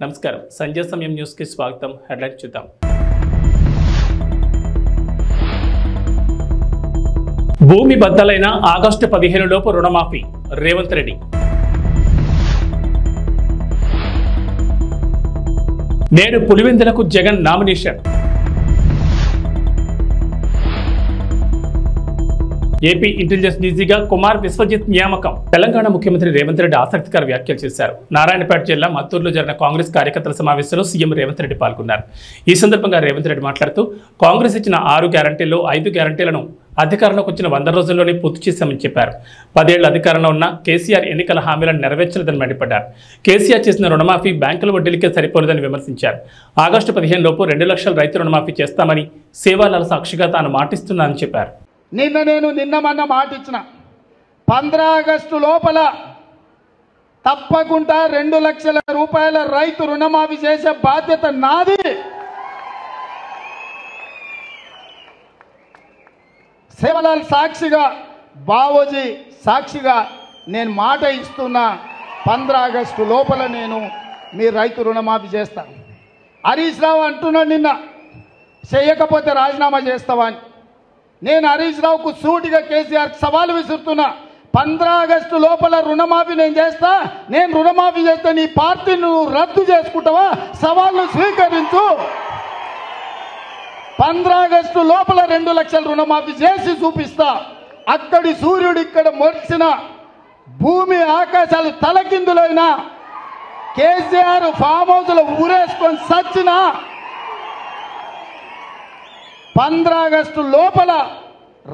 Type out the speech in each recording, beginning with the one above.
నమస్కారం సంజయ్ సమయం న్యూస్ కి స్వాగతం. హెడ్లైన్స్ చూద్దాం. భూమి బద్దలైన ఆగస్టు 15 లోపు రుణమాఫీ రేవంత్ రెడ్డి. నేడు పులివెందులకు జగన్ నామినేషన్. ఏపీ ఇంటెలిజెన్స్ డీజీగా కుమార్ విశ్వజిత్ నియామకం. తెలంగాణ ముఖ్యమంత్రి రేవంత్ రెడ్డి ఆసక్తికర వ్యాఖ్యలు చేశారు. నారాయణపేట జిల్లా మత్తూరులో జరిగిన కాంగ్రెస్ కార్యకర్తల సమావేశంలో సీఎం రేవంత్ రెడ్డి పాల్గొన్నారు. ఈ సందర్భంగా రేవంత్ రెడ్డి మాట్లాడుతూ కాంగ్రెస్ ఇచ్చిన 6 గ్యారంటీల్లో 5 గ్యారంటీలను అధికారంలోకి వచ్చిన 100 రోజుల్లోనే పూర్తి చేశామని చెప్పారు. 10 ఏళ్ల అధికారంలో ఉన్న కేసీఆర్ ఎన్నికల హామీలను నెరవేర్చలేదని మండిపడ్డారు. కేసీఆర్ చేసిన రుణమాఫీ బ్యాంకుల వడ్డీలకే సరిపోలేదని విమర్శించారు. ఆగస్టు 15 లోపు 2 లక్షల రైతు రుణమాఫీ చేస్తామని సేవాలాల సాక్షిగా తాను మాటిస్తున్నానని చెప్పారు. నిన్న మాట ఇచ్చిన 15 ఆగస్టు లోపల తప్పకుండా 2 లక్షల రూపాయల రైతు రుణమాఫీ చేసే బాధ్యత నాది. సేవలాల్ సాక్షిగా, బావోజీ సాక్షిగా నేను మాట ఇస్తున్నా. 15 ఆగస్టు లోపల నేను మీ రైతు రుణమాఫీ చేస్తాను. హరీష్ రావు అంటున్నాడు నిన్న, చేయకపోతే రాజీనామా చేస్తావా అని. నేను హరీష్ రావుకు సూటిగా కేసీఆర్ సవాలు విసురుతున్నా. 15 ఆగస్టు లోపల రుణమాఫీ నేను చేస్తా. నేను రుణమాఫీ చేస్తే నీ పార్టీని నువ్వు రద్దు చేసుకుంటావా? సవాల్ను స్వీకరించు. 15 ఆగస్టు లోపల 2 లక్షల రుణమాఫీ చేసి చూపిస్తా. అక్కడి సూర్యుడు ఇక్కడ మొరిచిన, భూమి ఆకాశాలు తలకిందులైనా, కేసీఆర్ ఫామ్ హౌస్లో ఊరేసుకొని సచ్చినా 15 ఆగస్టు లోపల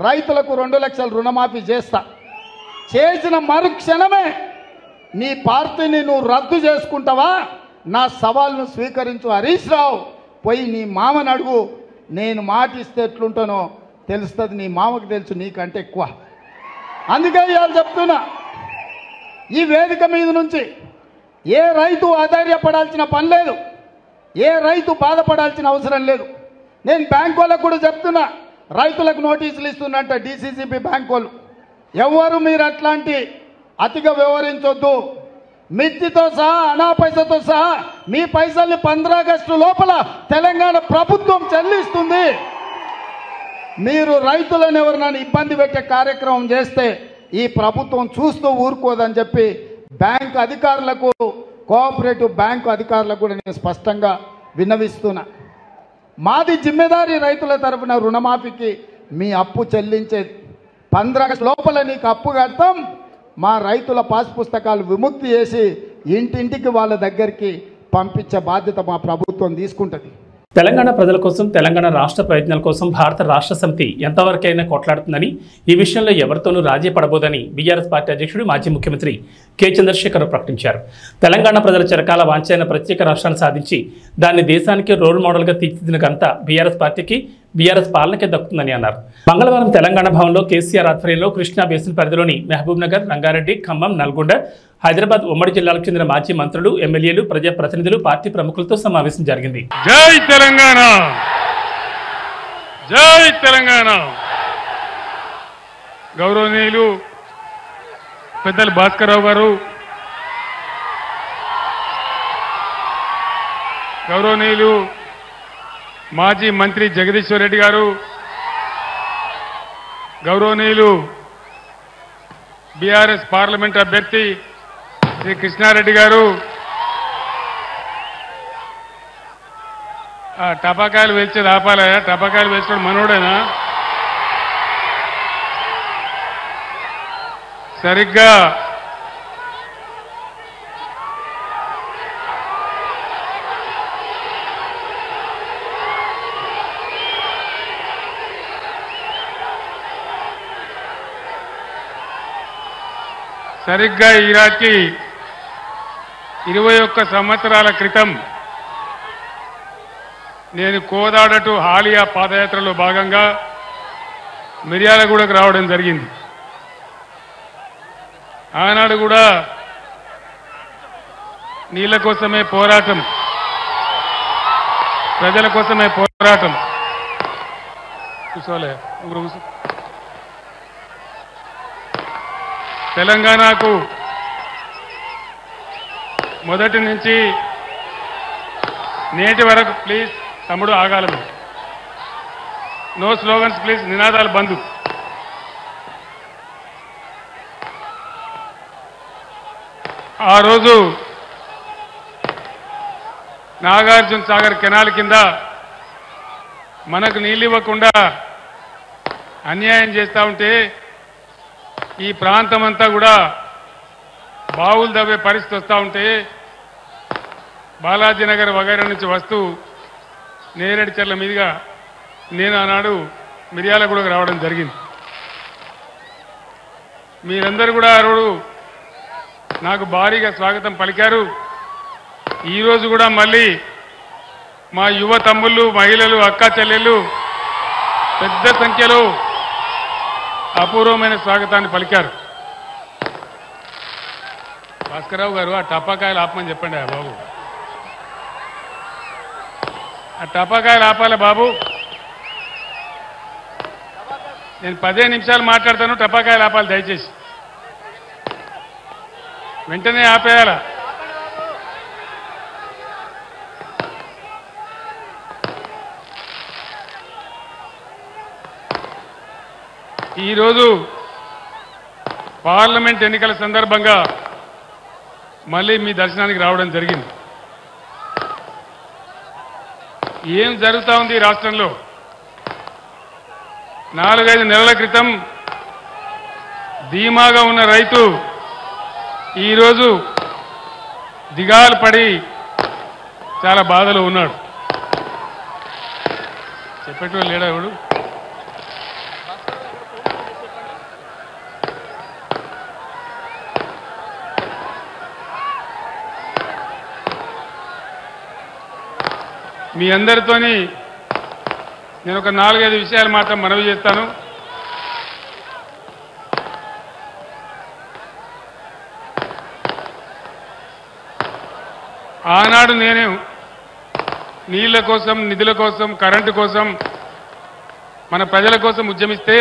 రైతులకు 2 లక్షల రుణమాఫీ చేస్తా. చేసిన మరుక్షణమే నీ పార్టీని నువ్వు రద్దు చేసుకుంటావా? నా సవాల్ను స్వీకరించు. హరీష్ రావు పోయి నీ మామని అడుగు. నేను మాటిస్తే ఎట్లుంటానో తెలుస్తుంది. నీ మామకు తెలుసు నీకంటే ఎక్కువ. అందుకే ఇవాళ చెప్తున్నా, ఈ వేదిక మీద నుంచి ఏ రైతు ఆధైర్యపడాల్సిన పని లేదు, ఏ రైతు బాధపడాల్సిన అవసరం లేదు. నేను బ్యాంక్ వాళ్ళకు కూడా చెప్తున్నా, రైతులకు నోటీసులు ఇస్తున్నట్ట డీసీసీబీ బ్యాంక్ వాళ్ళు. ఎవరు మీరు అట్లాంటి అతిగా వ్యవహరించొద్దు. మిత్తితో సహా, అనా పైసతో సహా మీ పైసల్ని 15 ఆగస్టు లోపల తెలంగాణ ప్రభుత్వం చెల్లిస్తుంది. మీరు రైతులను ఎవరినైనా ఇబ్బంది పెట్టే కార్యక్రమం చేస్తే ఈ ప్రభుత్వం చూస్తూ ఊరుకోదని చెప్పి బ్యాంకు అధికారులకు, కోఆపరేటివ్ బ్యాంకు అధికారులకు కూడా నేను స్పష్టంగా విన్నవిస్తున్నా. మాది జిమ్మెదారీ రైతుల తరఫున రుణమాఫీకి మీ అప్పు చెల్లించేది. 15 ఆగస్టు లోపల నీకు అప్పు కడతాం. మా రైతుల పాస్ పుస్తకాలు విముక్తి చేసి ఇంటింటికి వాళ్ళ దగ్గరికి పంపించే బాధ్యత మా ప్రభుత్వం తీసుకుంటుంది. తెలంగాణ ప్రజల కోసం, తెలంగాణ రాష్ట్ర ప్రయత్నాల కోసం భారత రాష్ట్ర సమితి ఎంతవరకైనా కొట్లాడుతుందని, ఈ విషయంలో ఎవరితోనూ రాజీ పడబోదని బీఆర్ఎస్ పార్టీ అధ్యక్షుడు, మాజీ ముఖ్యమంత్రి కె చంద్రశేఖర్ ప్రకటించారు. తెలంగాణ ప్రజల చిరకాల వాంఛైన ప్రత్యేక రాష్ట్రాన్ని సాధించి దాన్ని దేశానికి రోల్ మోడల్గా తీర్చిదిద్దిన ఘనత బీఆర్ఎస్ పార్టీకి, బీఆర్ఎస్ పాలనకే దక్కుతుందని అన్నారు. మంగళవారం తెలంగాణ భవన్లో కేసీఆర్ ఆధ్వర్యంలో కృష్ణా బేసిన్ పరిధిలోని మహబూబ్ నగర్, రంగారెడ్డి, ఖమ్మం, నల్గొండ, హైదరాబాద్ ఉమ్మడి జిల్లాలకు చెందిన మాజీ మంత్రులు, ఎమ్మెల్యేలు, ప్రజాప్రతినిధులు, పార్టీ ప్రముఖులతో సమావేశం జరిగింది. జై తెలంగాణ, జై తెలంగాణ. గౌరవనీయులు పెద్దలు భాస్కర్రావు గారు, గౌరవనీయులు మాజీ మంత్రి జగదీశ్వర్ రెడ్డి గారు, గౌరవనీయులు బీఆర్ఎస్ పార్లమెంట్ అభ్యర్థి శ్రీ కృష్ణారెడ్డి గారు, టపాకాయలు వేల్చేది ఆపాలయా? టపాకాయలు వేసుకోవడం మనోడేనా? సరిగ్గా ఈరాకి 21 సంవత్సరాల క్రితం నేను కోదాడ టు హాలియా పాదయాత్రలో భాగంగా మిర్యాలగూడకు రావడం జరిగింది. ఆనాడు కూడా నీళ్ల కోసమే పోరాటం, ప్రజల కోసమే పోరాటం. కూర్చోలే తెలంగాణకు మొదటి నుంచి నేటి వరకు ప్లీజ్ తమ్ముడు ఆగాలి. నో స్లోగన్స్ ప్లీజ్, నినాదాలు బంద్. ఆ రోజు నాగార్జున సాగర్ కెనాల్ కింద మనకు నీళ్ళు ఇవ్వకుండా అన్యాయం చేస్తూ ఉంటే ఈ ప్రాంతం అంతా కూడా బావులు దవ్వే పరిస్థితి వస్తూ ఉంటే బాలాజీనగర్ వగైరా నుంచి వస్తూ నేరేడు చెర్ల మీదుగా నేను ఆనాడు మిర్యాలగూడకు రావడం జరిగింది. మీరందరూ కూడా ఆ రోజు నాకు భారీగా స్వాగతం పలికారు. ఈరోజు కూడా మళ్ళీ మా యువ తమ్ముళ్ళు, మహిళలు, అక్క చెల్లెళ్ళు పెద్ద సంఖ్యలో అపూర్వమైన స్వాగతాన్ని పలికారు. భాస్కర్రావు గారు ఆ టపాకాయలు ఆపమని చెప్పండి బాబు. ఆ టపాకాయలు ఆపాలి బాబు. నేను 15 నిమిషాలు మాట్లాడతాను, టపాకాయలు ఆపాలి దయచేసి. వెంటనే ఆపేయాల. ఈరోజు పార్లమెంట్ ఎన్నికల సందర్భంగా మళ్ళీ మీ దర్శనానికి రావడం జరిగింది. ఏం జరుగుతూ ఉంది ఈ రాష్ట్రంలో? 4-5 నెలల క్రితం ధీమాగా ఉన్న రైతు ఈరోజు దిగాలు పడి చాలా బాధలో ఉన్నాడు. చెప్పేటోళ్ళు లేడా ఎవడు? మీ అందరితోని నేను ఒక 4-5 విషయాలు మాత్రం మనవి చేస్తాను. ఆనాడు నేను నీళ్ల కోసం, నిధుల కోసం, కరెంటు కోసం, మన ప్రజల కోసం ఉద్యమిస్తే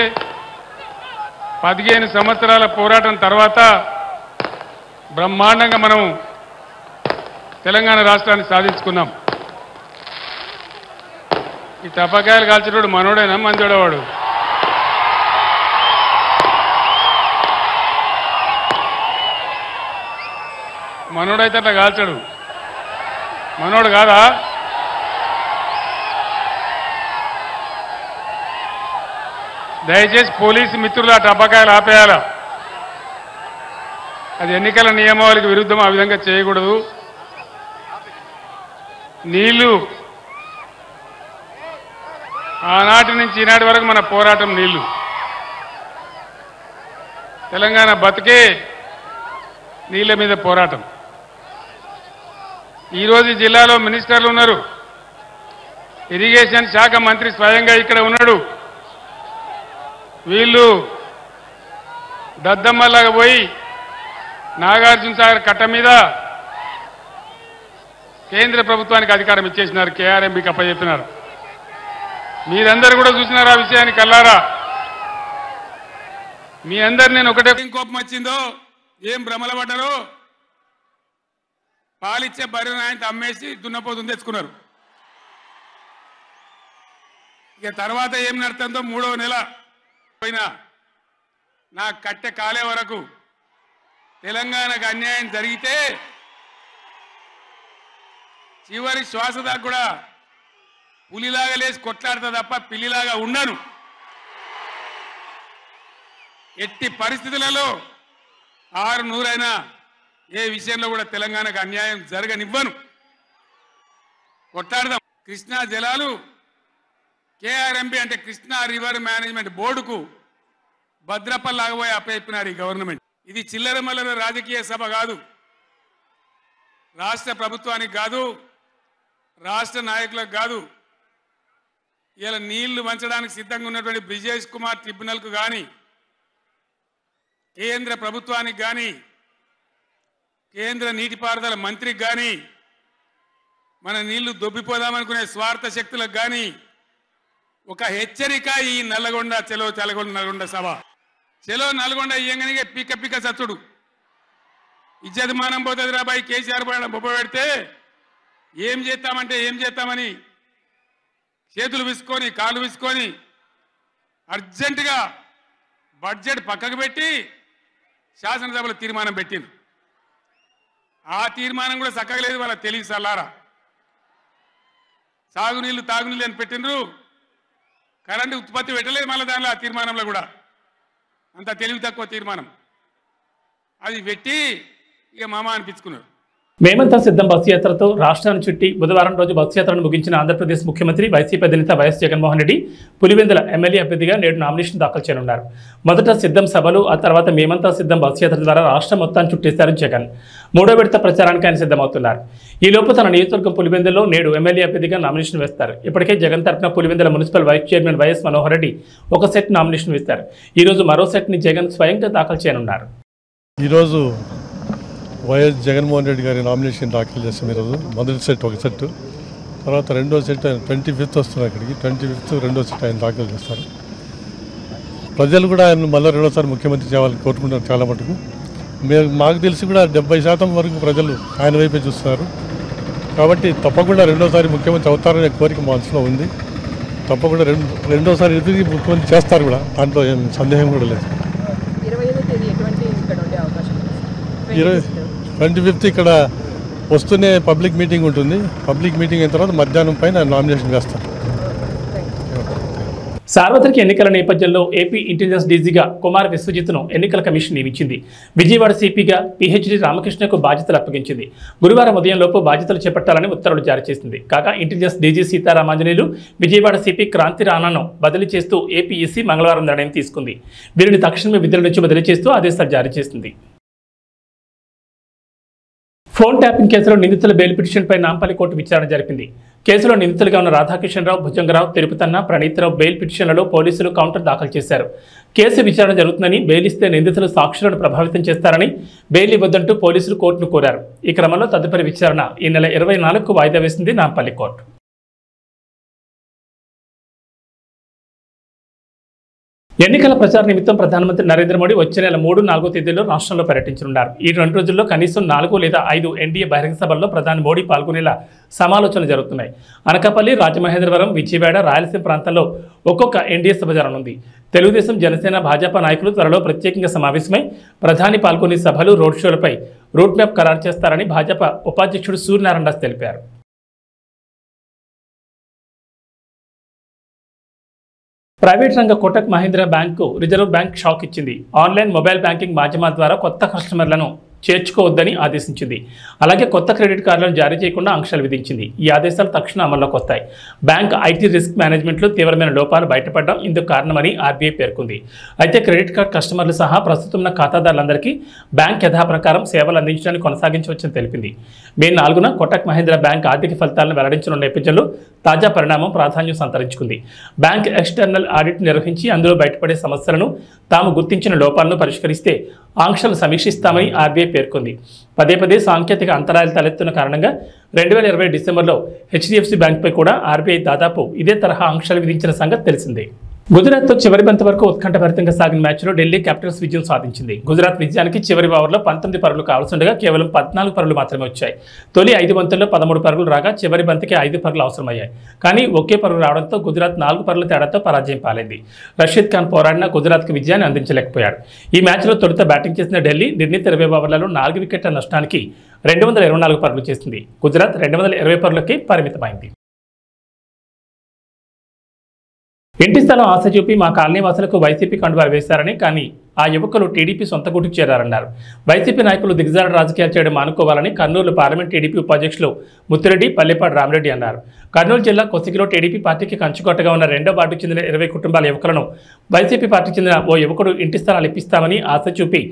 15 సంవత్సరాల పోరాటం తర్వాత బ్రహ్మాండంగా మనం తెలంగాణ రాష్ట్రాన్ని సాధించుకున్నాం. ఈ టపాకాయలు కాల్చేటోడు మనోడైనా మంచోడవాడు? మనోడైతే అట్లా కాల్చాడు, మనోడు కాదా? దయచేసి పోలీసు మిత్రులు ఆ టపాకాయలు ఆపేయాల. అది ఎన్నికల నియమావళికి విరుద్ధం, ఆ విధంగా చేయకూడదు. నీళ్లు ఆనాటి నుంచి ఈనాటి వరకు మన పోరాటం నీళ్లు. తెలంగాణ బతికే నీళ్ల మీద పోరాటం. ఈరోజు జిల్లాలో మినిస్టర్లు ఉన్నారు. ఇరిగేషన్ శాఖ మంత్రి స్వయంగా ఇక్కడ ఉన్నాడు. వీళ్ళు దద్దమ్మలాగా పోయి నాగార్జున సాగర్ కట్ట మీద కేంద్ర ప్రభుత్వానికి అధికారం ఇచ్చేసినారు, కేఆర్ఎంబీకి అప్పచెప్పినారు. మీరందరూ కూడా చూసినారు ఆ విషయాన్ని కల్లారా. మీ అందరు నేను ఒకటే కోపం వచ్చిందో, ఏం భ్రమల పడ్డారో, పాలిచ్చే బర్రెను ఆయన అమ్మేసి దున్నపోతుంది తెచ్చుకున్నారు. ఇక తర్వాత ఏం నడుతుందో 3వ నెల పోయినా నా కట్టె కాలే వరకు తెలంగాణకు అన్యాయం జరిగితే చివరి శ్వాస దాకా కూడా పులిలాగా లేచి కొట్లాడతా తప్ప పిల్లిలాగా ఉండను. ఎట్టి పరిస్థితులలో 600 ఏ విషయంలో కూడా తెలంగాణకు అన్యాయం జరగనివ్వను. కొట్లాడదాం. కృష్ణా జలాలు కేఆర్ఎంబీ అంటే కృష్ణా రివర్ మేనేజ్మెంట్ బోర్డుకు భద్రపల్లాగబోయి అప్పచెప్పినారు ఈ గవర్నమెంట్. ఇది చిల్లర మల్లర రాజకీయ సభ కాదు, రాష్ట్ర ప్రభుత్వానికి కాదు, రాష్ట్ర నాయకులకు కాదు. ఇలా నీళ్లు వంచడానికి సిద్ధంగా ఉన్నటువంటి బ్రిజేష్ కుమార్ ట్రిబ్యునల్కు కానీ, కేంద్ర ప్రభుత్వానికి కానీ, కేంద్ర నీటిపారుదల మంత్రికి కానీ, మన నీళ్లు దొబ్బిపోదామనుకునే స్వార్థ శక్తులకు కానీ ఒక హెచ్చరిక. ఈ నల్లగొండ చెలో నల్గొండ సభ, చెలో నల్గొండ ఇయ్యంగానే పిక్క పిక్క సత్తుడు ఇజ్జత్ మానం పోతుంది రాబాయి. కేసీఆర్ బొబ్బ పెడితే ఏం చేస్తామంటే ఏం చేస్తామని చేతులు విసుకొని కాళ్ళు విసుకొని అర్జెంటుగా బడ్జెట్ పక్కకు పెట్టి శాసనసభలో తీర్మానం పెట్టింది. ఆ తీర్మానం కూడా చక్కగా లేదు, వాళ్ళ తెలివి సల్లారా. సాగునీళ్ళు తాగునీళ్ళు అని పెట్టినరు, కరెంటు ఉత్పత్తి పెట్టలేదు మళ్ళీ దానిలో. ఆ తీర్మానంలో కూడా అంత తెలివి తక్కువ తీర్మానం. అది పెట్టి ఇక మామ అనిపించుకున్నారు. మేమంతా సిద్ధం బస్సు యాత్రతో రాష్ట్రాన్ని చుట్టి బుధవారం రోజు బస్సు యాత్రను ముగించిన ఆంధ్రప్రదేశ్ ముఖ్యమంత్రి వైసీపీ అధినేత వైఎస్ జగన్మోహన్ రెడ్డి పులివెందుల ఎమ్మెల్యే అభ్యర్థిగా నేడు నామినేషన్ దాఖలు చేయనున్నారు. మొదట సిద్ధం సభలు, ఆ తర్వాత మేమంతా సిద్ధం బస్సు యాత్ర ద్వారా రాష్ట్రం మొత్తాన్ని చుట్టేశారు జగన్. మూడో విడత ప్రచారానికి ఆయన సిద్ధమవుతున్నారు. ఈలోపు తన నియోజకవర్గం పులివెందులో నేడు ఎమ్మెల్యే అభ్యర్థిగా నామినేషన్ వేస్తారు. ఇప్పటికే జగన్ తరఫున Pulivendula municipal vice chairman YS Manohar Reddy ఒక సెట్ నామినేషన్ వేస్తారు. ఈరోజు మరో సెట్ని జగన్ స్వయంగా దాఖలు చేయనున్నారు. ఈరోజు వైఎస్ జగన్మోహన్ రెడ్డి గారి నామినేషన్ దాఖలు చేస్తాం. ఈరోజు మొదటి సెట్ ఒక సెట్, తర్వాత రెండో సెట్ ఆయన 25th వస్తున్నారు. ఇక్కడికి 25th రెండో సెట్ ఆయన దాఖలు చేస్తారు. ప్రజలు కూడా ఆయన మళ్ళీ రెండోసారి ముఖ్యమంత్రి చేయాలని కోరుకుంటారు చాలా మటుకు. మాకు తెలిసి కూడా 70% వరకు ప్రజలు ఆయన వైపే చూస్తున్నారు. కాబట్టి తప్పకుండా రెండోసారి ముఖ్యమంత్రి అవుతారనే కోరిక మా మనసులో ఉంది. తప్పకుండా రెండోసారి ఎదురు ముఖ్యమంత్రి చేస్తారు కూడా, దాంట్లో ఏం సందేహం కూడా లేదు. 25th ఇక్కడ వస్తూనే పబ్లిక్ మీటింగ్ ఉంటుంది. పబ్లిక్ మీటింగ్ అయిన తర్వాత మధ్యాహ్నం పైన నామినేషన్ వేస్తారు. సార్వత్రిక ఎన్నికల నేపథ్యంలో ఏపీ ఇంటెలిజెన్స్ డీజీగా కుమార్ విశ్వజిత్ను ఎన్నికల కమిషన్ నియమించింది. విజయవాడ సిపిగా పిహెచ్డి రామకృష్ణకు బాధ్యతలు అప్పగించింది. గురువారం ఉదయంలోపు బాధ్యతలు చేపట్టాలని ఉత్తర్వులు జారీ చేసింది. కాగా intelligence DG Seetharamanjaneyulu Vijayawada CP Kranthi రాణాను బదిలీ చేస్తూ ఏపీఈసీ మంగళవారం నిర్ణయం తీసుకుంది. వీరిని తక్షణమే విధుల నుంచి బదిలీ చేస్తూ ఆదేశాలు జారీ చేసింది. ఫోన్ ట్యాపింగ్ కేసులో నిందితుల బెయిల్ పిటిషన్పై నాంపల్లి కోర్టు విచారణ జరిపింది. కేసులో నిందితులుగా ఉన్న రాధాకిషన్ రావు, భుజంగరావు, తిరుపతన్న, ప్రణీత్రావు బెయిల్ పిటిషన్లలో పోలీసులు కౌంటర్ దాఖలు చేశారు. కేసు విచారణ జరుగుతుందని, బెయిల్ ఇస్తే నిందితులు సాక్షులను ప్రభావితం చేస్తారని బెయిల్ ఇవ్వద్దంటూ పోలీసులు కోర్టును కోరారు. ఈ క్రమంలో తదుపరి విచారణ ఈ నెల 24కు వాయిదా వేసింది నాంపల్లి కోర్టు. ఎన్నికల ప్రచార నిమిత్తం ప్రధానమంత్రి నరేంద్ర మోడీ వచ్చే నెల 3, 4 తేదీల్లో రాష్ట్రంలో పర్యటించనున్నారు. ఈ 2 రోజుల్లో కనీసం 4 లేదా 5 ఎన్డీఏ బహిరంగ సభల్లో ప్రధాని మోడీ పాల్గొనేలా సమాలోచనలు జరుగుతున్నాయి. అనకాపల్లి, రాజమహేంద్రవరం, విజయవాడ, రాయలసీమ ప్రాంతాల్లో ఒక్కొక్క ఎన్డీఏ సభ జరగనుంది. తెలుగుదేశం, జనసేన, భాజపా నాయకులు త్వరలో ప్రత్యేకంగా సమావేశమై ప్రధాని పాల్గొనే సభలు, రోడ్ షోలపై రూట్ మ్యాప్ ఖరారు చేస్తారని భాజపా ఉపాధ్యక్షుడు సూర్యనారాయణ దాస్ తెలిపారు. ప్రైవేట్ రంగ Kotak Mahindra bank reserve bank shock ఇచ్చింది. ఆన్లైన్ మొబైల్ బ్యాంకింగ్ మాధ్యమాల ద్వారా కొత్త కస్టమర్లను చేర్చుకోవద్దని ఆదేశించింది. అలాగే కొత్త క్రెడిట్ కార్డులను జారీ చేయకుండా ఆంక్షలు విధించింది. ఈ ఆదేశాలు తక్షణ అమల్లోకి వస్తాయి. బ్యాంక్ ఐటీ రిస్క్ మేనేజ్మెంట్లో తీవ్రమైన లోపాలు బయటపడడం ఇందుకు కారణమని ఆర్బీఐ పేర్కొంది. అయితే క్రెడిట్ కార్డు కస్టమర్లు సహా ప్రస్తుతం ఉన్న ఖాతాదారులందరికీ బ్యాంక్ యథాప్రకారం సేవలు అందించడానికి కొనసాగించవచ్చని తెలిపింది. మే 4న కోటక్ మహీంద్రా బ్యాంక్ ఆర్థిక ఫలితాలను వెల్లడించనున్న నేపథ్యంలో తాజా పరిణామం ప్రాధాన్యం సంతరించుకుంది. బ్యాంక్ ఎక్స్టర్నల్ ఆడిట్ నిర్వహించి అందులో బయటపడే సమస్యలను, తాము గుర్తించిన లోపాలను పరిష్కరిస్తే ఆంక్షలు సమీక్షిస్తామని ఆర్బీఐ పేర్కొంది. పదే సాంకేతిక అంతరాయాలు తలెత్తున్న కారణంగా 2020 డిసెంబర్లో హెచ్డిఎఫ్సి బ్యాంక్పై కూడా ఆర్బీఐ దాదాపు ఇదే తరహా ఆంక్షలు విధించిన సంగతి తెలిసిందే. గుజరాత్తో చివరి బంతి వరకు ఉత్కంఠభరితంగా సాగిన మ్యాచ్లో ఢిల్లీ క్యాపిటల్స్ విజయం సాధించింది. గుజరాత్ విజయానికి చివరి ఓవర్లో 19 పరుగులు కావాల్సిండగా కేవలం 14 పరుగులు మాత్రమే వచ్చాయి. తొలి 5 బంతుల్లో 13 పరుగులు రాగా చివరి బంతికి 5 పరుగులు అవసరమయ్యాయి. కానీ ఒకే పరుగు రావడంతో గుజరాత్ 4 పరుగుల తేడాతో పరాజయం పాలైంది. రషీద్ ఖాన్ పోరాడిన గుజరాత్కి విజయాన్ని అందించలేకపోయాడు. ఈ మ్యాచ్లో తొలుత బ్యాటింగ్ చేసిన ఢిల్లీ నిర్ణీత 20 ఓవర్లలో 4 వికెట్ల నష్టానికి 224 పరుగులు చేసింది. గుజరాత్ 220 పరుగులకి పరిమితమైంది. ఇంటి స్థలం ఆశ చూపి మా కాలనీ వాసులకు వైసీపీ కండువాలు వేశారని, కానీ ఆ యువకులు టీడీపీ సొంత గూటికి చేరారన్నారు. వైసీపీ నాయకులు దిగజార రాజకీయాలు చేయడం మానుకోవాలని కర్నూలు పార్లమెంట్ టీడీపీ ఉపాధ్యక్షులు ముత్తిరెడ్డి, పల్లెపాటి రామరెడ్డి అన్నారు. కర్నూలు జిల్లా కొసిగిలో టీడీపీ పార్టీకి కంచుకోటగా ఉన్న 2వ వార్డుకు చెందిన 20 కుటుంబాల యువకులను వైసీపీ పార్టీకి చెందిన ఓ యువకుడు ఇంటి స్థలాలు ఇప్పిస్తామని ఆశ చూపి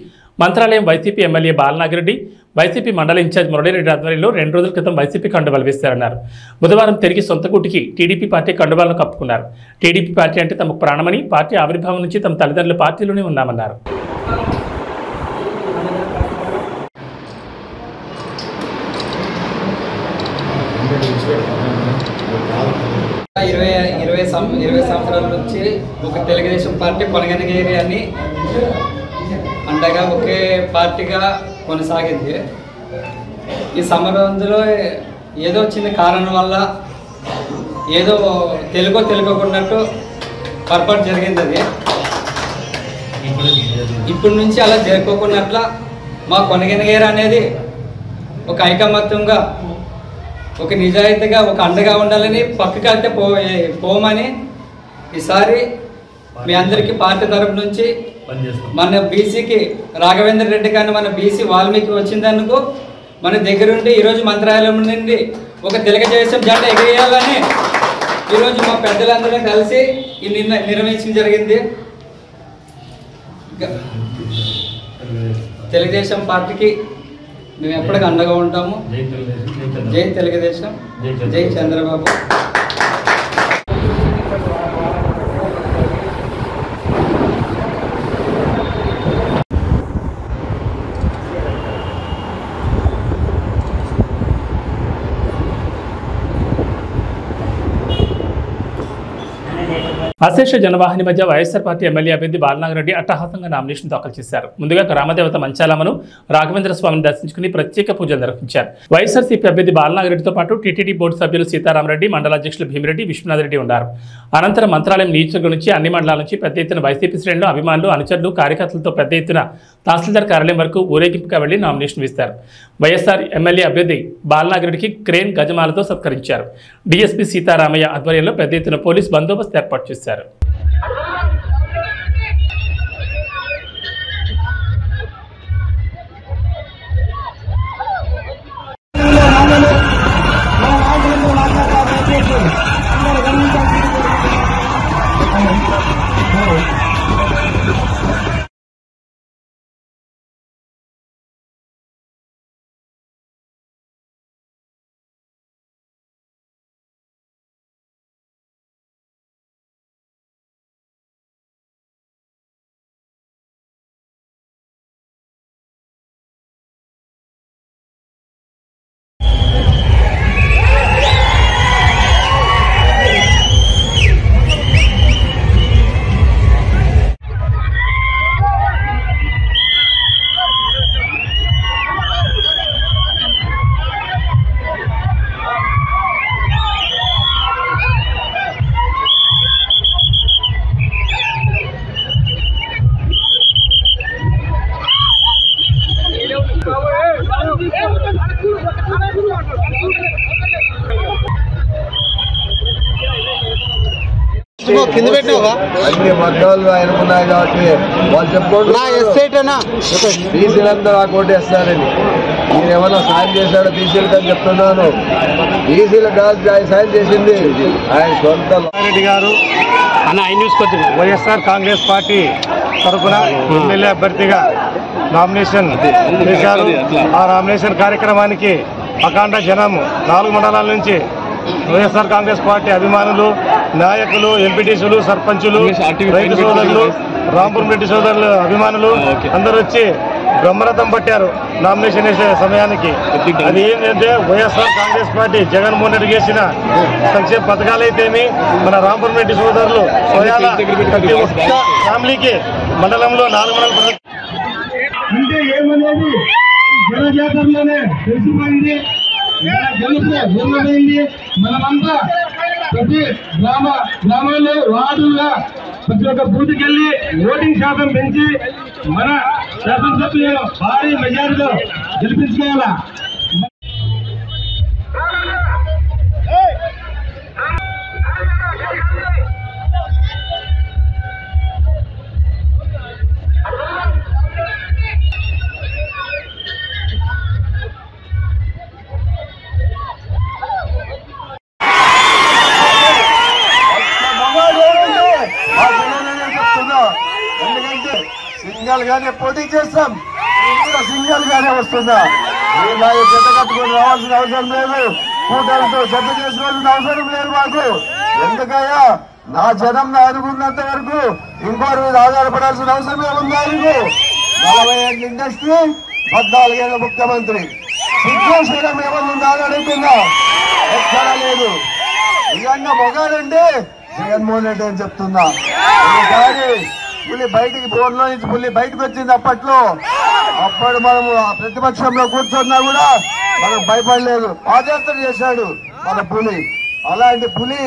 Mantralayam YCP MLA Balanagi Reddy, YCP మండల ఇన్ఛార్జ్ మురళీరెడ్డి ఆధ్వర్యంలో 2 రోజుల క్రితం వైసీపీ కండువాలు వేశారన్నారు. బుధవారం తిరిగి సొంత గూటికి టీడీపీ పార్టీ కండువాలను కప్పుకున్నారు. టీడీపీ పార్టీ అంటే తమకు ప్రాణమని, పార్టీ ఆవిర్భావం నుంచి తమ తల్లిదండ్రుల పార్టీలోనే ఉన్నామన్నారు. ఇరవై సంవత్సరాల నుంచి ఒక తెలుగుదేశం పార్టీ కొనగనగిరి అని అండగా ఒకే పార్టీగా కొనసాగింది. ఈ సమరంలో ఏదో చిన్న కారణం వల్ల ఏదో తెలుగుకున్నట్టు పొరపాటు జరిగింది. అది ఇప్పటి నుంచి అలా జరుపుకున్నట్ల మా కొనగనగేరు అనేది ఒక ఐకమత్యంగా, ఒక నిజాయితీగా, ఒక అండగా ఉండాలని, పక్కకెళ్తే పోమని ఈసారి మీ అందరికీ పార్టీ తరపు నుంచి మన బీసీకి రాఘవేంద్ర రెడ్డి కానీ మన బీసీ వాల్మీకి వచ్చిందనుకో మన దగ్గరుండి ఈరోజు మంత్రాలయం నుండి ఒక తెలుగుదేశం జెండా ఎగరేయాలని ఈరోజు మా పెద్దలందరూ కలిసి ఈ నిర్వహించడం జరిగింది. తెలుగుదేశం పార్టీకి మేము ఎప్పటికీ అండగా ఉంటాము. జై తెలుగుదేశం, జై చంద్రబాబు. అశేష జనవాహిని మధ్య వైఎస్ఆర్ పార్టీ ఎమ్మెల్యే అభ్యర్థి బాలనాగిరెడ్డి అట్టహాసంగా నామినేషన్ దాఖలు చేశారు. ముందుగా గ్రామదేవత మంచాలమ్మను రాఘవేంద్ర స్వామిని దర్శించుకుని ప్రత్యేక పూజలు నిర్వహించారు. వైఎస్ఆర్సీపీ అభ్యర్థి బాలనాగిరెడ్డితో పాటు టీటీడీ బోర్డు సభ్యులు సీతారామరెడ్డి, మండల అధ్యక్షులు భీమిరెడ్డి, విశ్వనాథరెడ్డి ఉన్నారు. అనంతరం మంత్రాలయం నియోజకవర్గం నుంచి అన్ని మండలాల నుంచి పెద్ద ఎత్తున వైసీపీ శ్రేణులు, అభిమానులు, అనుచరులు, కార్యకర్తలతో పెద్ద ఎత్తున తహసీల్దార్ కార్యాలయం వరకు ఊరేగింపుగా వెళ్లి నామినేషన్ వేస్తారు. వైఎస్ఆర్ ఎమ్మెల్యే అభ్యర్థి బాలనాగిరెడ్డికి క్రేన్ గజమాలతో సత్కరించారు. డీఎస్పీ సీతారామయ్య ఆధ్వర్యంలో పెద్ద ఎత్తున పోలీస్ బందోబస్తు ఏర్పాటు చేశారు. అన్ని వర్గాలు ఆయనకున్నాయి కాబట్టి వాళ్ళు చెప్పుకోండి బీసీలందరూ ఆ కోటేస్తారని. మీరు ఏమన్నా సాయం చేశాడో బీసీలకు అని చెప్తున్నాను. బీసీలకు కాదు ఆయన సాయం చేసింది ఆయన సొంత. రెడ్డి గారు వైఎస్ఆర్ కాంగ్రెస్ పార్టీ తరఫున ఎమ్మెల్యే అభ్యర్థిగా నామినేషన్ చేశారు. ఆ నామినేషన్ కార్యక్రమానికి అఖండ జనం 4 మండలాల నుంచి వైఎస్ఆర్ కాంగ్రెస్ పార్టీ అభిమానులు, నాయకులు, ఎంపీటీసీలు, సర్పంచులు, రైతు సోదరులు, రాంపురం రెడ్డి సోదరులు అభిమానులు అందరూ వచ్చి బ్రహ్మరథం పట్టారు నామినేషన్ వేసే సమయానికి. అది ఏంటంటే వైఎస్ఆర్ కాంగ్రెస్ పార్టీ జగన్మోహన్ రెడ్డి చేసిన సంక్షేమ పథకాలైతేమి, మన రాంపురం రెడ్డి సోదరులు స్వయాల ప్రతి ఒక్క ఫ్యామిలీకి మండలంలో 4 మండలం అంటే ఏమనేది జనజాతరలోనే తెలిసిపోయింది, జనమైంది. మనమంతా ప్రతి గ్రామాల్లో వార్డుల్లో ప్రతి ఒక్క బూత్కి వెళ్ళి ఓటింగ్ శాతం పెంచి మన శాసనసభ్యులను భారీ మెజారిటీలో గెలిపించుకోవాలా. ఎందుకంటే సింగల్ గానే పోటీ చేస్తాం, సింగల్ గానే వస్తుందా. ఇలాగే జత కట్టుకొని రావాల్సిన అవసరం లేదు, కూటమితో జత చేసుకోవాల్సిన అవసరం లేదు మాకు. ఎందుకయ్యా నా జనం అనుకున్నంత వరకు ఇంకోరి మీద ఆధారపడాల్సిన అవసరం ఏముందా? 40 ఏళ్ళ ఇండస్ట్రీ, 14 ఏళ్ళ ముఖ్యమంత్రి, సిద్ధేశ్వరం ఏమన్నా అడుగుతుందా? ఎక్కడా లేదు. నిజంగా మొగాడంటే జగన్మోహన్ రెడ్డి అని చెప్తున్నా. కానీ పులి బయటికి బోర్లో నుంచి పులి బయటకు వచ్చింది. అప్పట్లో అప్పుడు మనము ప్రతిపక్షంలో కూర్చున్నా కూడా మనకు భయపడలేదు, పాదయాత్ర చేశాడు మన పులి. అలాంటి పులి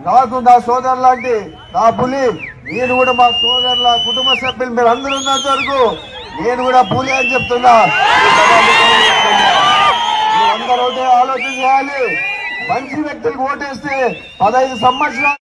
నాకు నా సోదరు లాంటి నా పులి, నేను కూడా మా సోదరుల కుటుంబ సభ్యులు మీరు అందరూ ఉన్నంత వరకు నేను కూడా పులి అని చెప్తున్నా. మీరందరూ ఒకటే ఆలోచన చేయాలి, మంచి వ్యక్తులకు ఓటేస్తే 15 సంవత్సరాలు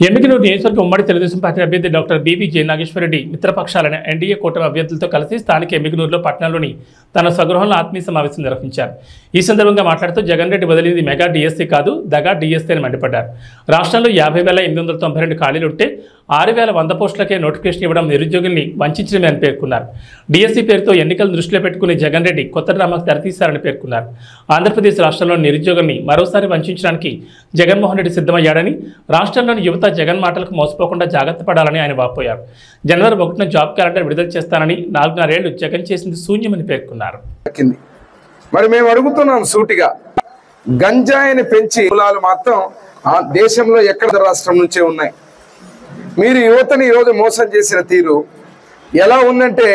ఎమ్మిగనూరు నియోజకవర్గం ఉమ్మడి తెలుగుదేశం పార్టీ అభ్యర్థి డాక్టర్ బీవీ జయనాగేశ్వరరెడ్డి మిత్రపక్షాలైన ఎన్డీఏ కూటమి అభ్యర్థులతో కలిసి స్థానిక ఎమ్మిగనూరులో పట్టణంలోని తన స్వగృహంలో ఆత్మీయ సమావేశం నిర్వహించారు. ఈ సందర్భంగా మాట్లాడుతూ జగన్ రెడ్డి వదిలింది మెగా డిఎస్సీ కాదు, దగా డిఎస్సీ అని మండిపడ్డారు. రాష్ట్రంలో 50,892 ఖాళీలు ఉంటే 6,100 పోస్టులకే నోటిఫికేషన్ ఇవ్వడం నిరుద్యోగుల్ని వంచడమే అని పేర్కొన్నారు. డిఎస్సీ పేరుతో ఎన్నికలను దృష్టిలో పెట్టుకుని జగన్ రెడ్డి కొత్త డ్రామాకు తెరతీశారని పేర్కొన్నారు. ఆంధ్రప్రదేశ్ రాష్ట్రంలో నిరుద్యోగుల్ని మరోసారి వంచడానికి జగన్మోహన్ రెడ్డి సిద్ధమయ్యాడని, రాష్ట్రంలోని యువత జగన్ మాటలకు మోసపోకుండా జాగ్రత్త పడాలని ఆయన వాపోయారు. జనవరి 1న జాబ్ క్యాలెండర్ విడుదల చేస్తానని 4.5 ఏళ్లు జగన్ చేసింది శూన్యమని పేర్కొన్నారు. మరి మేము అడుగుతున్నాం సూటిగా, గంజాయిని పెంచి కులాలు మాత్రం ఆ దేశంలో ఎక్కడ రాష్ట్రం నుంచే ఉన్నాయి. మీరు యువతని ఈరోజు మోసం చేసిన తీరు ఎలా ఉందంటే,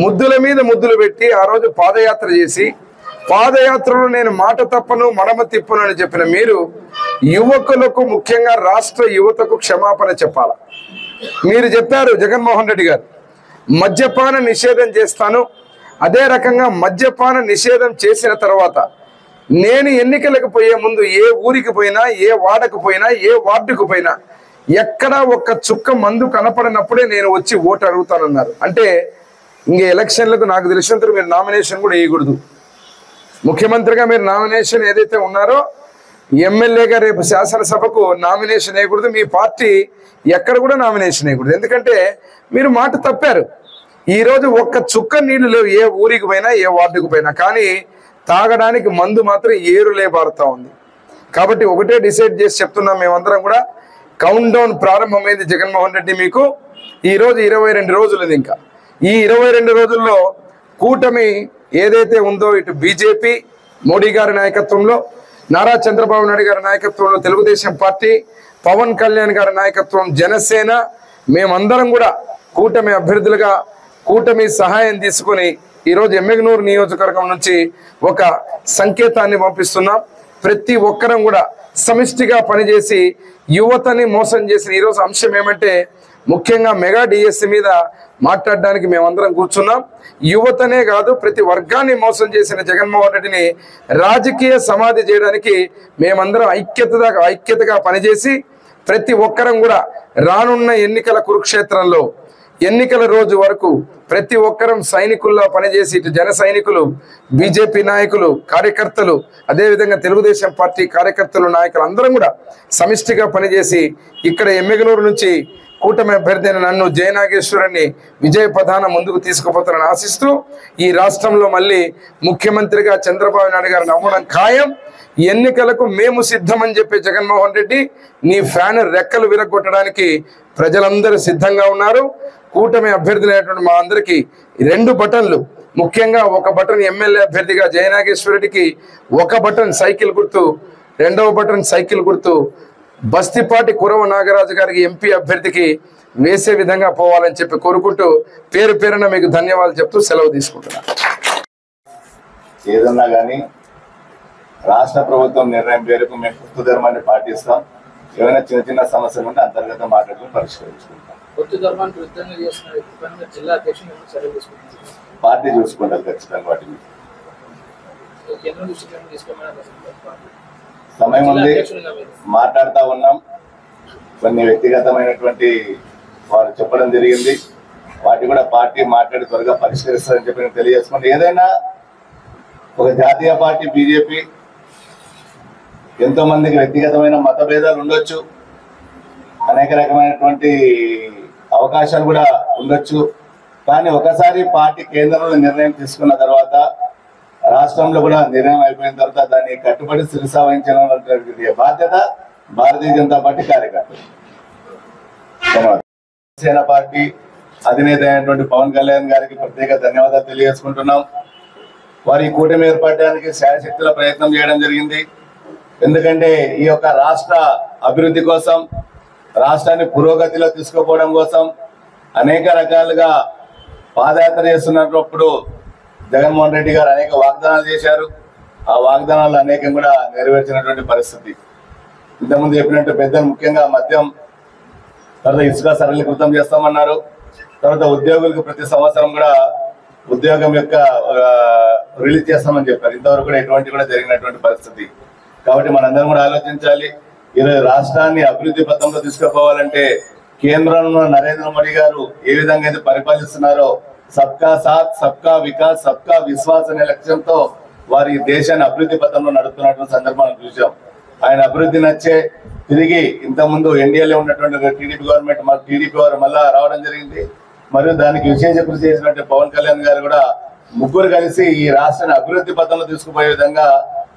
ముద్దుల మీద ముద్దులు పెట్టి ఆ రోజు పాదయాత్ర చేసి, పాదయాత్రలో నేను మాట తప్పను మడమ తిప్పను అని చెప్పిన మీరు యువకులకు, ముఖ్యంగా రాష్ట్ర యువతకు క్షమాపణ చెప్పాల. మీరు చెప్పారు జగన్మోహన్ రెడ్డి గారు, మద్యపాన నిషేధం చేస్తాను, అదే రకంగా మద్యపాన నిషేధం చేసిన తర్వాత నేను ఎన్నికలకు పోయే ముందు ఏ ఊరికి పోయినా, ఏ వాడకు పోయినా, ఏ వార్డుకు పోయినా ఎక్కడా ఒక్క చుక్క మందు కనపడినప్పుడే నేను వచ్చి ఓటు అడుగుతానన్నారు. అంటే ఇంక ఎలక్షన్లకు నాకు తెలిసినంత మీరు నామినేషన్ కూడా వేయకూడదు. ముఖ్యమంత్రిగా మీరు నామినేషన్ ఏదైతే ఉన్నారో, ఎమ్మెల్యేగా రేపు శాసనసభకు నామినేషన్ వేయకూడదు, మీ పార్టీ ఎక్కడ కూడా నామినేషన్ వేయకూడదు. ఎందుకంటే మీరు మాట తప్పారు. ఈరోజు ఒక్క చుక్క నీళ్లు లేవు ఏ ఊరికి పోయినా, ఏ వార్డుకు పోయినా, కానీ తాగడానికి మందు మాత్రం ఏరులే పారుతా ఉంది. కాబట్టి ఒకటే డిసైడ్ చేసి చెప్తున్నాం, మేమందరం కూడా కౌంట్ డౌన్ ప్రారంభమైంది. జగన్మోహన్ రెడ్డి మీకు ఈరోజు 22 రోజులు. ఇంకా ఈ 22 రోజుల్లో కూటమి ఏదైతే ఉందో, ఇటు బీజేపీ మోడీ గారి నాయకత్వంలో, నారా చంద్రబాబు నాయుడు గారి నాయకత్వంలో తెలుగుదేశం పార్టీ, పవన్ కళ్యాణ్ గారి నాయకత్వం జనసేన, మేమందరం కూడా కూటమి అభ్యర్థులుగా కూటమి సహాయం తీసుకుని ఈరోజు ఎమ్మిగనూరు నియోజకవర్గం నుంచి ఒక సంకేతాన్ని పంపిస్తున్నాం. ప్రతి ఒక్కరం కూడా సమిష్టిగా పనిచేసి యువతని మోసం చేసిన ఈరోజు అంశం ఏమంటే, ముఖ్యంగా మెగా డిఎస్సి మీద మాట్లాడడానికి మేమందరం కూర్చున్నాం. యువతనే కాదు ప్రతి వర్గాన్ని మోసం చేసిన జగన్మోహన్ రెడ్డిని రాజకీయ సమాధి చేయడానికి మేమందరం ఐక్యతగా పనిచేసి ప్రతి ఒక్కరం కూడా రానున్న ఎన్నికల కురుక్షేత్రంలో ఎన్నికల రోజు వరకు ప్రతి ఒక్కరం సైనికుల్లో పనిచేసి ఇటు జన సైనికులు, బీజేపీ నాయకులు, కార్యకర్తలు, అదేవిధంగా తెలుగుదేశం పార్టీ కార్యకర్తలు, నాయకులు అందరం కూడా సమిష్టిగా పనిచేసి ఇక్కడ ఎమ్మెగనూరు నుంచి కూటమి అభ్యర్థి అయిన నన్ను జయనాగేశ్వరాన్ని విజయ పథాన ముందుకు తీసుకుపోతారని ఆశిస్తూ ఈ రాష్ట్రంలో మళ్ళీ ముఖ్యమంత్రిగా చంద్రబాబు నాయుడు గారిని అవ్వడం ఖాయం. ఎన్నికలకు మేము సిద్ధమని చెప్పే జగన్మోహన్ రెడ్డి నీ ఫ్యాన్ రెక్కలు విరగొట్టడానికి ప్రజలందరూ సిద్ధంగా ఉన్నారు. కూటమి అభ్యర్థులైనటువంటి మా అందరికీ 2 బటన్లు, ముఖ్యంగా ఒక బటన్ ఎమ్మెల్యే అభ్యర్థిగా జయనాగేశ్వర రెడ్డికి, ఒక బటన్ సైకిల్ గుర్తు, 2వ బటన్ సైకిల్ గుర్తు బస్తిపాటి కురవ నాగరాజు గారికి ఎంపీ అభ్యర్థికి వేసే విధంగా పోవాలని చెప్పి కోరుకుంటూ పేరు పేరున మీకు ధన్యవాదాలు చెప్తూ సెలవు తీసుకుంటున్నాను. ఏదన్నా కానీ రాష్ట్ర ప్రభుత్వం నిర్ణయం పేరుకు మేము హిందూ ధర్మాన్ని పాటిస్తాం. ఏమైనా చిన్న చిన్న సమస్యలు ఉంటే అంతర్గత మాట్లాడుకుని పరిష్కరించుకుంటాం. పార్టీ చూసుకుంటారు ఖచ్చితంగా. వాటిని సమయం ఉంది, మాట్లాడుతూ ఉన్నాం. కొన్ని వ్యక్తిగతమైనటువంటి వారు చెప్పడం జరిగింది, వాటి కూడా పార్టీ మాట్లాడి త్వరగా పరిష్కరిస్తారని చెప్పి నేను తెలియజేసుకుంటే, ఏదైనా ఒక జాతీయ పార్టీ బీజేపీ ఎంతో మందికి వ్యక్తిగతమైన మతభేదాలు ఉండొచ్చు, అనేక రకమైనటువంటి అవకాశాలు కూడా ఉండొచ్చు. కానీ ఒకసారి పార్టీ కేంద్రంలో నిర్ణయం తీసుకున్న తర్వాత, రాష్ట్రంలో కూడా నిర్ణయం అయిపోయిన తర్వాత దాన్ని కట్టుబడి శిరసా వహించిన బాధ్యత భారతీయ జనతా పార్టీ కార్యకర్తలు. జనసేన పార్టీ అధినేత అయినటువంటి పవన్ కళ్యాణ్ గారికి ప్రత్యేక ధన్యవాదాలు తెలియజేసుకుంటున్నాం. వారి కూటమి ఏర్పడడానికి శాయశక్తుల ప్రయత్నం చేయడం జరిగింది. ఎందుకంటే ఈ యొక్క రాష్ట్ర అభివృద్ధి కోసం, రాష్ట్రాన్ని పురోగతిలో తీసుకుపోవడం కోసం అనేక రకాలుగా పాదయాత్ర చేస్తున్నప్పుడు జగన్మోహన్ రెడ్డి గారు అనేక వాగ్దానాలు చేశారు. ఆ వాగ్దానాలు అనేకం కూడా నెరవేర్చినటువంటి పరిస్థితి. ఇంతకుముందు చెప్పినట్టు పెద్దలు ముఖ్యంగా మద్యం, తర్వాత ఇసుక సరళీకృతం చేస్తామన్నారు. తర్వాత ఉద్యోగులకు ప్రతి సంవత్సరం కూడా ఉద్యోగం యొక్క రిలీజ్ చేస్తామని చెప్పారు. ఇంతవరకు కూడా ఎటువంటి కూడా జరిగినటువంటి పరిస్థితి. కాబట్టి మనందరం కూడా ఆలోచించాలి. ఈరోజు రాష్ట్రాన్ని అభివృద్ధి పథంలో తీసుకుపోవాలంటే కేంద్రంలో నరేంద్ర మోడీ గారు ఏ విధంగా అయితే పరిపాలిస్తున్నారో, సబ్కా సాత్, సబ్కా వికాస్, సబ్కా విశ్వాస్ అనే లక్ష్యంతో వారి దేశాన్ని అభివృద్ధి పథంలో నడుపుతున్నటువంటి సందర్భాన్ని చూసాం. ఆయన అభివృద్ధి నచ్చే తిరిగి ఇంతకుముందు ఎన్డీఏలో ఉన్నటువంటి టీడీపీ గవర్నమెంట్ టీడీపీ వారు మళ్ళా రావడం జరిగింది. మరియు దానికి విశేష కృషి చేసినట్టు పవన్ కళ్యాణ్ గారు కూడా ముగ్గురు కలిసి ఈ రాష్ట్రాన్ని అభివృద్ధి పథంలో తీసుకుపోయే విధంగా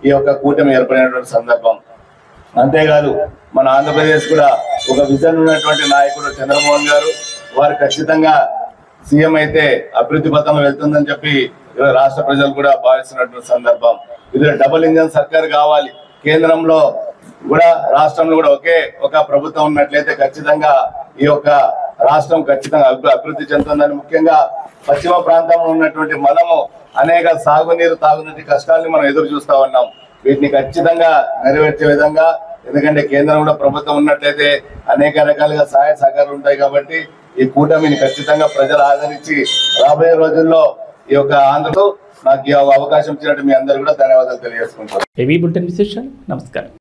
ఈ యొక్క కూటమి ఏర్పడినటువంటి సందర్భం. అంతేకాదు మన ఆంధ్రప్రదేశ్ కూడా ఒక విజన్ ఉన్నటువంటి నాయకుడు చంద్రమోహన్ గారు, వారు ఖచ్చితంగా సీఎం అయితే అభివృద్ధి పథంలో వెళ్తుందని చెప్పి రాష్ట్ర ప్రజలు కూడా భావిస్తున్నటువంటి సందర్భం. ఇది డబుల్ ఇంజన్ సర్కార్ కావాలి. కేంద్రంలో కూడా రాష్ట్రంలో కూడా ఒకే ఒక ప్రభుత్వం ఉన్నట్లయితే ఖచ్చితంగా ఈ యొక్క రాష్ట్రం ఖచ్చితంగా అభివృద్ధి చెందుతుందని, ముఖ్యంగా పశ్చిమ ప్రాంతంలో ఉన్నటువంటి మనము అనేక సాగునీరు, తాగునీటి కష్టాలని మనం ఎదురు చూస్తా ఉన్నాం. వీటిని ఖచ్చితంగా నెరవేర్చే విధంగా, ఎందుకంటే కేంద్రంలో ప్రభుత్వం ఉన్నట్లయితే అనేక రకాలుగా సహాయ సహకారాలు ఉంటాయి. కాబట్టి ఈ కూటమిని ఖచ్చితంగా ప్రజలు ఆదరించి రాబోయే రోజుల్లో ఈ యొక్క ఆంధ్రలో నాకు ఈ అవకాశం ఇచ్చినట్టు మీ అందరూ కూడా ధన్యవాదాలు తెలియజేసుకుంటారు. ఏవీ బులెటిన్ విశేషాలు. నమస్కారం.